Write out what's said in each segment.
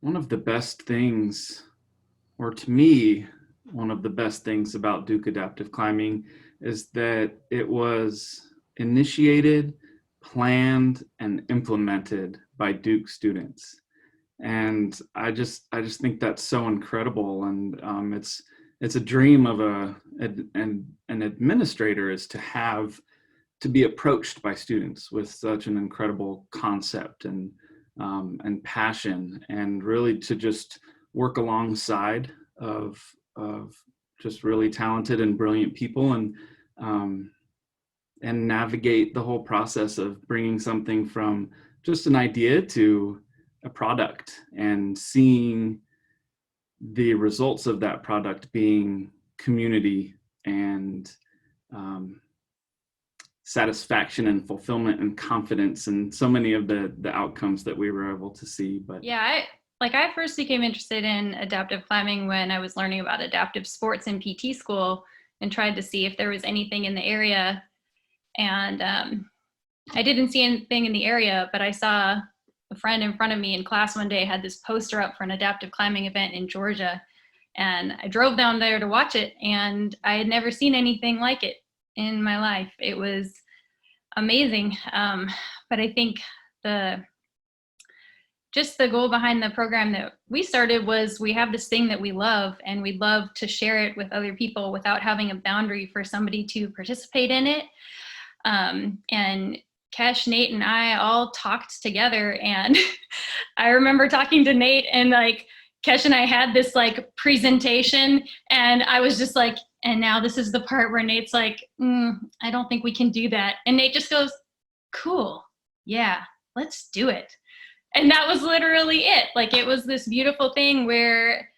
One of the best things, or to me, one of the best things about Duke Adaptive Climbing is that it was initiated, planned, and implemented by Duke students. And I just think that's so incredible. And it's a dream of an administrator is to be approached by students with such an incredible concept and passion, and really to just work alongside of just really talented and brilliant people, um, and navigate the whole process of bringing something from just an idea to a product, and seeing the results of that product being community and um, satisfaction and fulfillment and confidence, and so many of the outcomes that we were able to see. But Yeah, I first became interested in adaptive climbing when I was learning about adaptive sports in PT school and tried to see if there was anything in the area. And I didn't see anything in the area, but I saw a friend in front of me in class one day had this poster up for an adaptive climbing event in Georgia. And I drove down there to watch it, and I had never seen anything like it in my life. It was amazing. But I think the goal behind the program that we started was we have this thing that we love, and we'd love to share it with other people without having a boundary for somebody to participate in it. And Kesh, Nate, and I all talked together, and I remember talking to Nate, and like Kesh and I had this like presentation, and I was just like, and now this is the part where Nate's like, I don't think we can do that. And Nate just goes, cool, yeah, let's do it. And that was literally it. Like, it was this beautiful thing where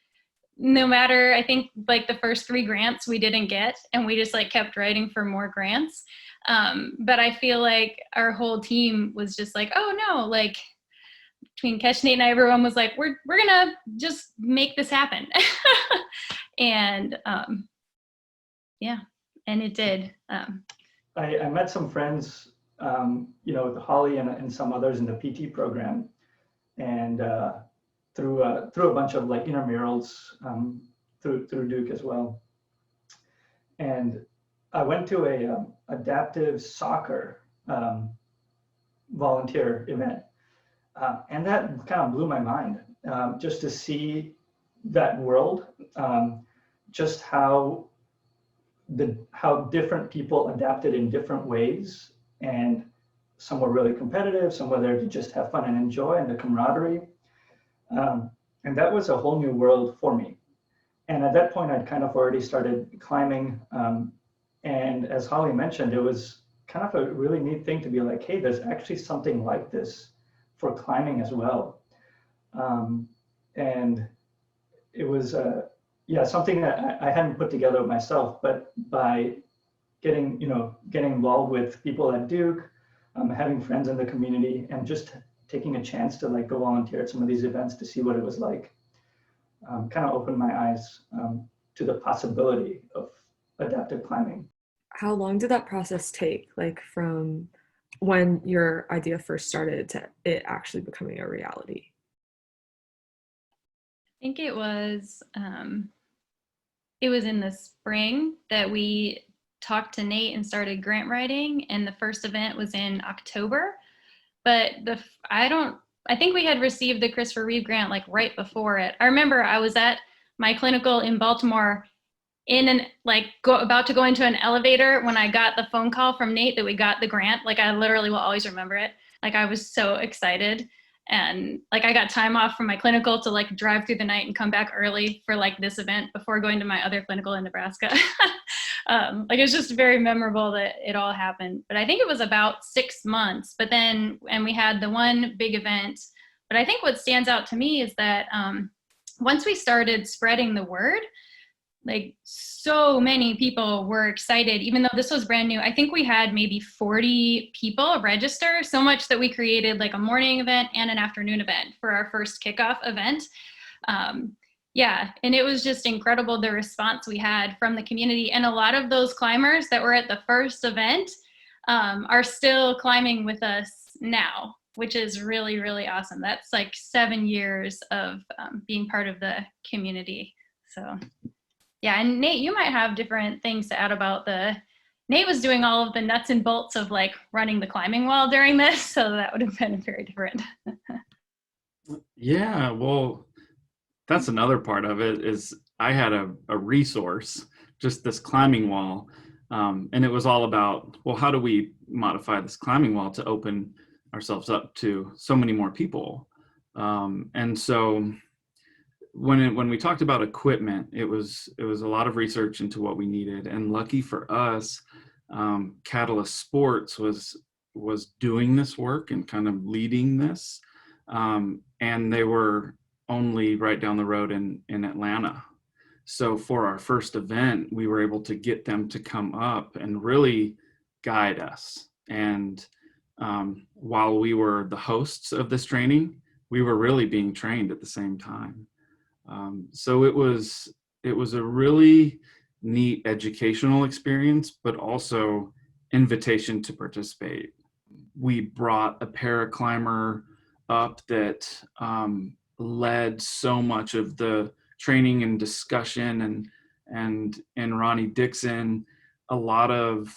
no matter, I think like the first 3 grants we didn't get, and we just like kept writing for more grants. But I feel like our whole team was just like, oh no, like between Kesh, Nate, and I, everyone was like, we're gonna just make this happen. And yeah, and it did. I met some friends, with Holly and some others in the PT program, and through a bunch of like intramurals through Duke as well. And I went to a adaptive soccer volunteer event, and that kind of blew my mind, just to see that world, just how different people adapted in different ways, and some were really competitive, some were there to just have fun and enjoy, and the camaraderie. And that was a whole new world for me. And at that point, I'd kind of already started climbing. And as Holly mentioned, it was kind of a really neat thing to be like, hey, there's actually something like this for climbing as well. And it was, something that I hadn't put together myself, but by getting involved with people at Duke, having friends in the community, and just taking a chance to like go volunteer at some of these events to see what it was like, kind of opened my eyes to the possibility of adaptive climbing. How long did that process take, like from when your idea first started to it actually becoming a reality? I think it was in the spring that we talked to Nate and started grant writing, and the first event was in October. But I think we had received the Christopher Reeve grant like right before it. I remember I was at my clinical in Baltimore about to go into an elevator when I got the phone call from Nate that we got the grant. Like, I literally will always remember it. Like, I was so excited. And like, I got time off from my clinical to like drive through the night and come back early for like this event before going to my other clinical in Nebraska. Like, it was just very memorable that it all happened. But I think it was about 6 months, and we had the one big event. But I think what stands out to me is that once we started spreading the word, like, so many people were excited, even though this was brand new. I think we had maybe 40 people register, so much that we created like a morning event and an afternoon event for our first kickoff event. And it was just incredible, the response we had from the community. And a lot of those climbers that were at the first event are still climbing with us now. which is really, really awesome. That's like 7 years of being part of the community. So yeah, and Nate, you might have different things to add about Nate was doing all of the nuts and bolts of like running the climbing wall during this, so that would have been very different. Yeah, well, that's another part of it is I had a resource, just this climbing wall. And it was all about, well, how do we modify this climbing wall to open ourselves up to so many more people? And so when we talked about equipment, it was a lot of research into what we needed. And lucky for us, Catalyst Sports was doing this work and kind of leading this. And they were only right down the road in Atlanta. So for our first event, we were able to get them to come up and really guide us. And while we were the hosts of this training, we were really being trained at the same time. So it was a really neat educational experience, but also invitation to participate. We brought a paraclimber up that led so much of the training and discussion, and Ronnie Dixon. A lot of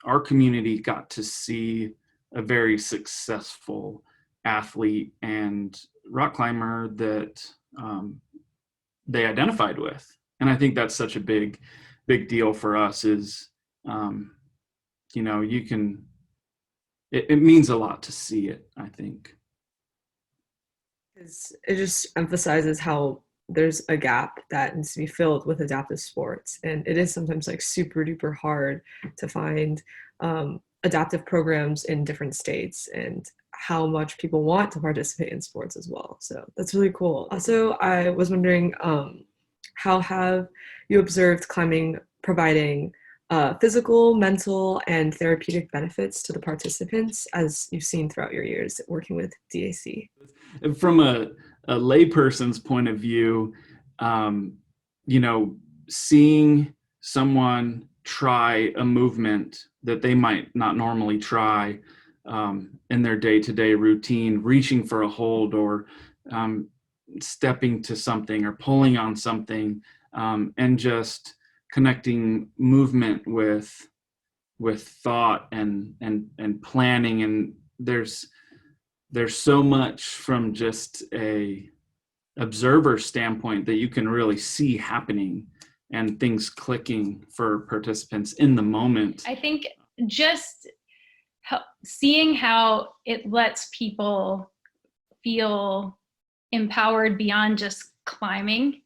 our community got to see a very successful athlete and rock climber that they identified with. And I think that's such a big deal for us is, it means a lot to see it, I think. It just emphasizes how there's a gap that needs to be filled with adaptive sports. And it is sometimes like super duper hard to find adaptive programs in different states and how much people want to participate in sports as well. So that's really cool. Also, I was wondering, how have you observed climbing providing physical, mental, and therapeutic benefits to the participants as you've seen throughout your years working with DAC? From a layperson's point of view, seeing someone try a movement that they might not normally try in their day-to-day routine, reaching for a hold or stepping to something or pulling on something, and just connecting movement with thought and planning. And there's so much from just a observer standpoint that you can really see happening and things clicking for participants in the moment. I think just seeing how it lets people feel empowered beyond just climbing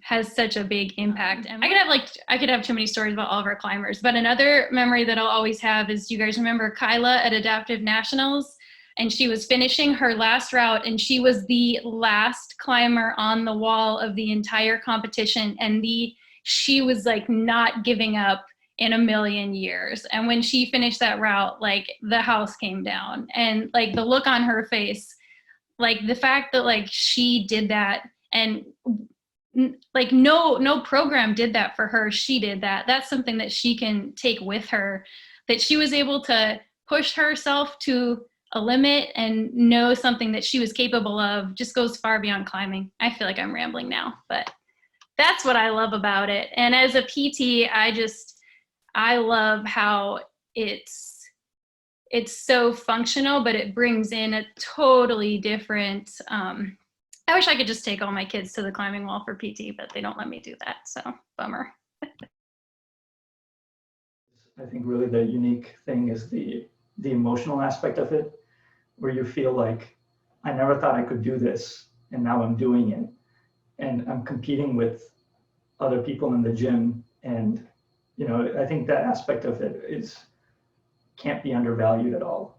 has such a big impact. And I could have too many stories about all of our climbers, but another memory that I'll always have is, you guys remember Kyla at Adaptive Nationals? And she was finishing her last route, and she was the last climber on the wall of the entire competition. And she was like not giving up in a million years. And when she finished that route, like the house came down, and like the look on her face, like the fact that like she did that, and like no program did that for her. She did that. That's something that she can take with her, that she was able to push herself to a limit and know something that she was capable of just goes far beyond climbing. I feel like I'm rambling now, but that's what I love about it. And as a PT, I love how it's so functional, but it brings in a totally different, I wish I could just take all my kids to the climbing wall for PT, but they don't let me do that, so bummer. I think really the unique thing is the emotional aspect of it, where you feel like, I never thought I could do this, and now I'm doing it. And I'm competing with other people in the gym. And, I think that aspect of it can't be undervalued at all.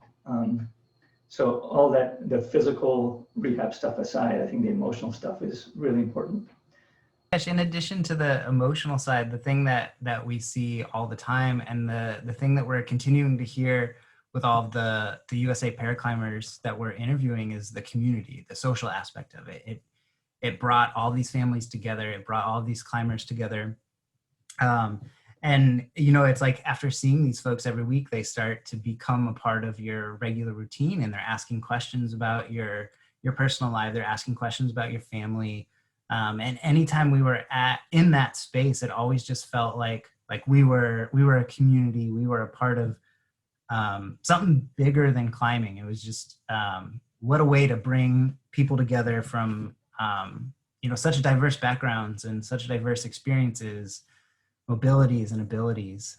So all that, the physical rehab stuff aside, I think the emotional stuff is really important. In addition to the emotional side, the thing that we see all the time, and the thing that we're continuing to hear with all of the USA paraclimbers that we're interviewing, is the community, the social aspect of it. It brought all these families together. It brought all these climbers together. And, you know, it's like after seeing these folks every week, they start to become a part of your regular routine, and they're asking questions about your personal life. They're asking questions about your family. And anytime we were in that space, it always just felt like we were a community. We were a part of something bigger than climbing. It was just what a way to bring people together from you know, such diverse backgrounds and such diverse experiences, mobilities and abilities.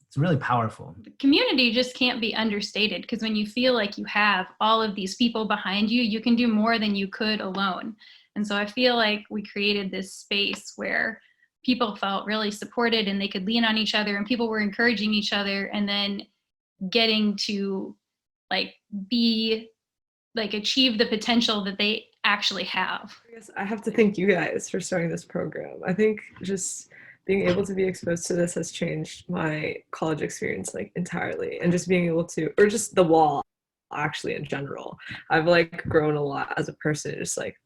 It's really powerful. The community just can't be understated, because when you feel like you have all of these people behind you, you can do more than you could alone. And so I feel like we created this space where people felt really supported and they could lean on each other, and people were encouraging each other, and then getting to like be like achieve the potential that they actually have. I guess I have to thank you guys for starting this program. I think just being able to be exposed to this has changed my college experience like entirely, and just being able to, or just the wall actually in general. I've like grown a lot as a person, just like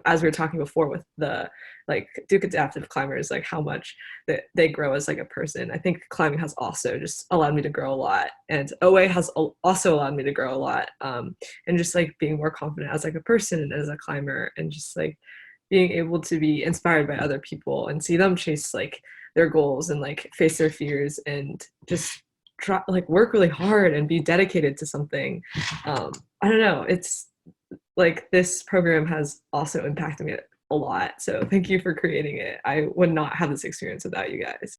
as we were talking before with the like Duke Adaptive Climbers, like how much that they grow as like a person. I think climbing has also just allowed me to grow a lot, and OA has also allowed me to grow a lot, and just like being more confident as like a person and as a climber, and just like being able to be inspired by other people and see them chase like their goals and like face their fears and just try like work really hard and be dedicated to something. I don't know, it's like this program has also impacted me a lot. So thank you for creating it. I would not have this experience without you guys.